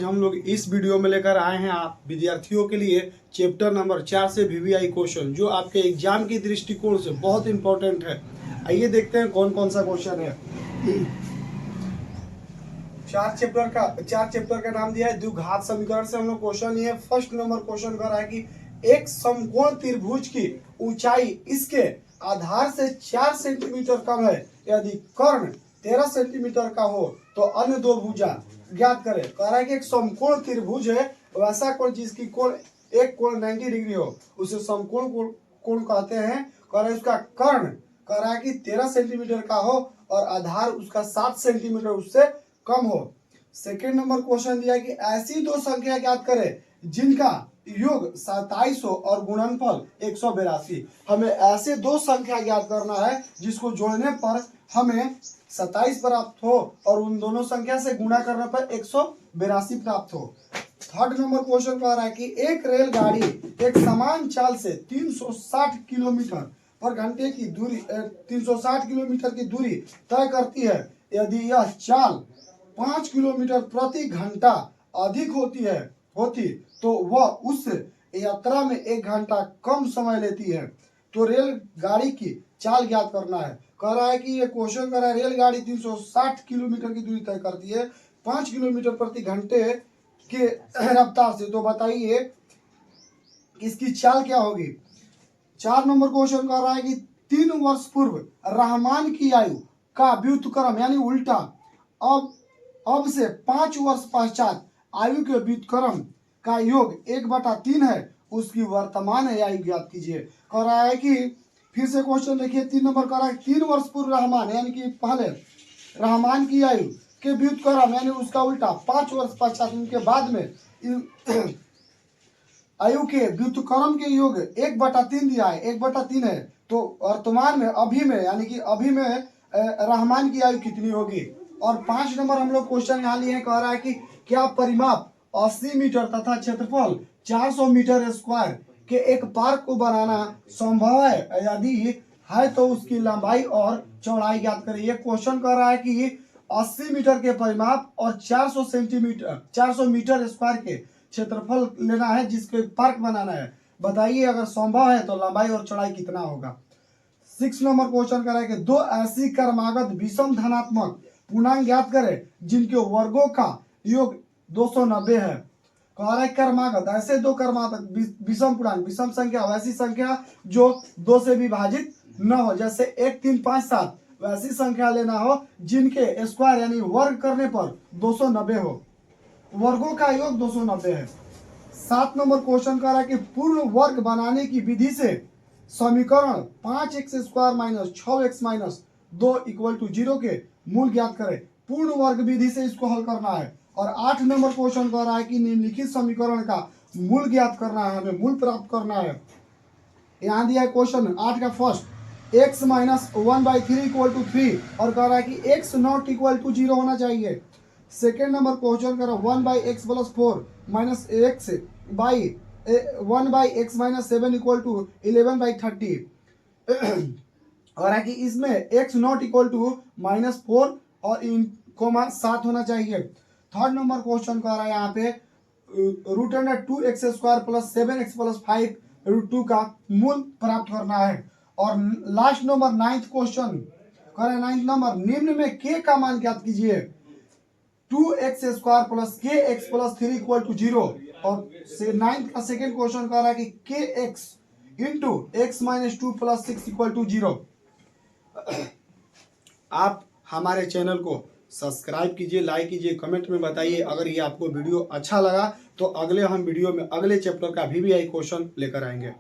आज हम लोग इस वीडियो में लेकर आए हैं आप विद्यार्थियों के लिए चैप्टर नंबर 4 से वीवीआई क्वेश्चन, जो आपके एग्जाम के दृष्टिकोण से बहुत इंपॉर्टेंट है। आइए देखते हैं कौन कौन सा क्वेश्चन है। चार चैप्टर का नाम दिया है द्विघात समीकरण से हम लोग क्वेश्चन लिए। फर्स्ट नंबर क्वेश्चन कर रहा है कि एक समकोण त्रिभुज की ऊंचाई इसके आधार से 4 सेंटीमीटर कम है यदि कर्ण 13 सेंटीमीटर का हो तो अन्य दो भुजा ज्ञात करें। कह रहा है कि एक समकोण त्रिभुज है, वैसा कोण जिसकी कोण एक कोण 90 डिग्री हो उसे समकोण कोण कहते हैं। कह रहा है उसका कर्ण कह रहा है कि 13 सेंटीमीटर का हो और आधार उसका 7 सेंटीमीटर उससे कम हो। सेकेंड नंबर क्वेश्चन दिया है कि ऐसी दो संख्या ज्ञात करें जिनका योग 2700 और गुणनफल 182। हमें ऐसे दो संख्या ज्ञात करना है जिसको जोड़ने पर हमें 27 प्राप्त हो और उन दोनों संख्या से गुणा करने पर 182 प्राप्त हो। थर्ड नंबर क्वेश्चन कह रहा है कि एक रेलगाड़ी एक समान चाल से 360 किलोमीटर पर घंटे की दूरी 360 किलोमीटर की दूरी तय करती है। यदि यह चाल 5 किलोमीटर प्रति घंटा अधिक होती तो वह उस यात्रा में 1 घंटा कम समय लेती है। तो रेलगाड़ी की चाल ज्ञात करना है। कह रहा है कि ये क्वेश्चन कर रहा है रेलगाड़ी 360 किलोमीटर की दूरी तय करती है 5 किलोमीटर प्रति घंटे के रफ्तार से, तो बताइए इसकी चाल क्या होगी। 4 नंबर क्वेश्चन कर रहा है कि 3 वर्ष पूर्व रहमान की आयु का व्युत्क्रम यानी उल्टा अब से 5 वर्ष पश्चात आयु के व्युत्क्रम का योग 1/3 है, उसकी वर्तमान आयु ज्ञात कीजिए। कह रहा है कि फिर से क्वेश्चन देखिए 3 नंबर कह रहा है 3 वर्ष पूर्व रहमान यानी कि पहले रहमान की आयु के व्युत्क्रम यानी उसका उल्टा 5 वर्ष पश्चात उनके बाद में आयु के व्युत्क्रम के योग 1/3 दिया है, 1/3 है। तो वर्तमान में अभी में यानी कि अभी में रहमान की आयु कितनी होगी। और 5 नंबर हम लोग क्वेश्चन यहाँ लिए हैं। कह रहा है कि क्या परिमाप 80 मीटर तथा क्षेत्रफल 400 मीटर स्क्वायर के एक पार्क को बनाना संभव है, यदि है तो उसकी लंबाई और चौड़ाई ज्ञात करें। ये क्वेश्चन कर रहा है कि 80 मीटर के परिमाप और 400 मीटर स्क्वायर के क्षेत्रफल लेना है जिसको पार्क बनाना है। बताइए अगर संभव है तो लंबाई और चौड़ाई कितना होगा। 6 नंबर क्वेश्चन कर रहा है कि दो ऐसी क्रमागत विषम धनात्मक पूर्णांक ज्ञात करें जिनके वर्गों का योग 290 है। कह रहा है क्रमागत ऐसे दो क्रमागत विषम पूर्णांक विषम संख्या वैसी संख्या जो 2 से विभाजित न हो, जैसे 1 3 5 7 वैसी संख्या लेना हो जिनके स्क्वायर यानी वर्ग करने पर 290 हो, वर्गों का योग 290 है। 7 नंबर क्वेश्चन कर रहा है कि पूर्ण वर्ग बनाने की विधि से समीकरण 5x² - 6x - 2 = 0 के मूल ज्ञात करें। पूर्ण वर्ग विधि से इसको हल करना है। और 8 नंबर क्वेश्चन कर रहा है कि निम्नलिखित समीकरण का मूल ज्ञात करना है, हमें मूल प्राप्त करना है। यहाँ दिया है क्वेश्चन 8 का फर्स्ट x - 1/3 = 3 और कह रहा है कि x not = 0 होना चाहिए। सेकेंड नंबर क्वेश्चन कर रहा है 1/x + 4 - x by 1/x - 7 = 11/30 और है कि इसमें x not = -4 और इन कोमा 7 होना चाहिए। थर्ड नंबर क्वेश्चन कह रहा है यहाँ पे √2x² + 7x + 5 √2 का मूल प्राप्त करना है। और लास्ट नंबर 9th क्वेश्चन कह रहा है 9th नंबर निम्न में k का मान ज्ञात कीजिए। 2x² + kx + 3 = 0 और 9th का सेकेंड क्वेश्चन कह रहा है कि kx × x - 2 + 6 = 0। आप हमारे चैनल को सब्सक्राइब कीजिए, लाइक कीजिए, कमेंट में बताइए अगर ये आपको वीडियो अच्छा लगा तो अगले हम वीडियो में अगले चैप्टर का वीवीआई क्वेश्चन लेकर आएंगे।